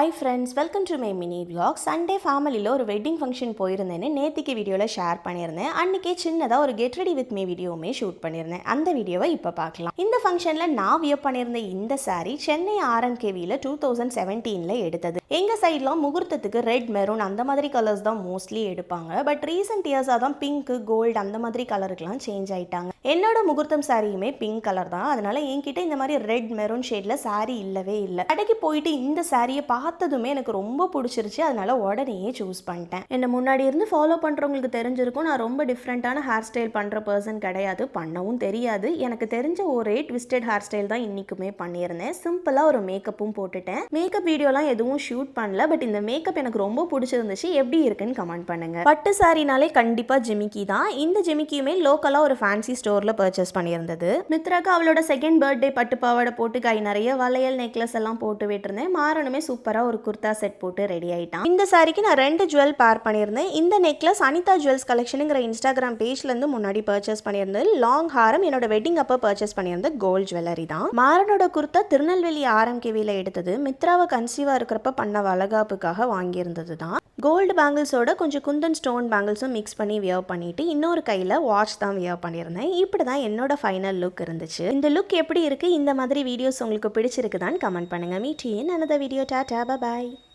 Hi friends, welcome to my mini vlog. Sunday family ஒரு wedding function போயிருந்தேன்னு நேத்திக்கு வீடியோவில் ஷேர் பண்ணியிருந்தேன். அன்றைக்கே சின்னதாக ஒரு கெட் ரெடி வித் மீ வீடியோவுமே ஷூட் பண்ணியிருந்தேன். அந்த வீடியோவை இப்போ பார்க்கலாம். இந்த ஃபங்க்ஷனில் நான் வியர் பண்ணியிருந்த இந்த சாரீ சென்னை RMKVயில் 2017 எடுத்தது. எங்கள் சைட்லாம் முகூர்த்தத்துக்கு ரெட் மெரூன் அந்த மாதிரி கலர்ஸ் தான் மோஸ்ட்லி எடுப்பாங்க. பட் ரீசெண்ட் இயர்ஸாக தான் பிங்க் கோல்டு அந்த மாதிரி கலருக்குலாம் சேஞ்ச் ஆயிட்டாங்க. என்னோட முகூர்த்தம் சாரியுமே பிங்க் கலர் தான். அதனால என்கிட்ட இந்த மாதிரி ரெட் மெரூன் ஷேடில் சாரீ இல்லவே இல்லை. கடைக்கு போயிட்டு இந்த சாரியை பார்த்ததுமே எனக்கு ரொம்ப பிடிச்சிருச்சு. அதனால உடனே சூஸ் பண்ணிட்டேன். என்ன முன்னாடி இருந்து ஃபாலோ பண்ணுறவங்களுக்கு தெரிஞ்சிருக்கும், நான் ரொம்ப டிஃப்ரெண்ட்டான ஹேர் ஸ்டைல் பண்ணுற பர்சன் கிடையாது, பண்ணவும் தெரியாது. எனக்கு தெரிஞ்ச ஒரே ட்விஸ்டட் ஹேர் ஸ்டைல் தான் இன்றைக்குமே பண்ணியிருந்தேன். சிம்பிளாக ஒரு மேக்கப்பும் போட்டுட்டேன். மேக்கப் வீடியோலாம் எதுவும் ஷூட் பண்ணல, பட் இந்த மேக்கப் எனக்கு ரொம்ப பிடிச்சிருந்துச்சு. எப்படி இருக்குன்னு கமெண்ட் பண்ணுங்க. பட்டு சாரினாலே கண்டிப்பாக ஜிமிக்கி தான். இந்த ஜிமிக்கியுமே லோக்கலாக ஒரு ஃபேன்சி ஸ்டோரில் பர்ச்சேஸ் பண்ணியிருந்தது. மித்ராக்கு அவளோட செகண்ட் பர்த்டே பட்டு பாவாடை போட்டு கை நிறைய வளையல் நெக்லஸ் எல்லாம் போட்டு விட்டுருந்தேன். மாறனுமே சூப்பராக ஒரு குர்தா செட் போட்டு ரெடி ஆயிட்டான். இந்த சாரிக்கு நான் 2 ஜுவல் பேர் பண்ணியிருந்தேன். இந்த நெக்லஸ் அனிதா ஜுவல்ஸ் கலெக்ஷனுங்கிற இன்ஸ்டாகிராம் பேஜ்லேருந்து முன்னாடி பர்ச்சேஸ் பண்ணியிருந்தது. லாங் ஹாரம் என்னோட வெட்டிங் அப்போ பர்ச்சேஸ் பண்ணியிருந்த கோல்ட் ஜுவல்லரி தான். மாறனோட குர்தா திருநெல்வேலி RMKVயில் எடுத்தது. மித்ராவை கன்சீவாக இருக்கிறப்ப பண்ண வளகாப்புக்காக வாங்கியிருந்தது தான். கோல்டு பேங்கிள்ஸோட கொஞ்சம் குந்தன் ஸ்டோன் பேங்கிள்ஸும் மிக்ஸ் பண்ணி வியர் பண்ணிட்டு இன்னொரு கையில் வாட்ச் தான் வியர் பண்ணியிருந்தேன். இப்படி தான் என்னோட ஃபைனல் லுக் இருந்துச்சு. இந்த லுக் எப்படி இருக்கு, இந்த மாதிரி வீடியோஸ் உங்களுக்கு பிடிச்சிருக்குதான்னு கமெண்ட் பண்ணுங்க. Meet you in another video. Tata, bye bye.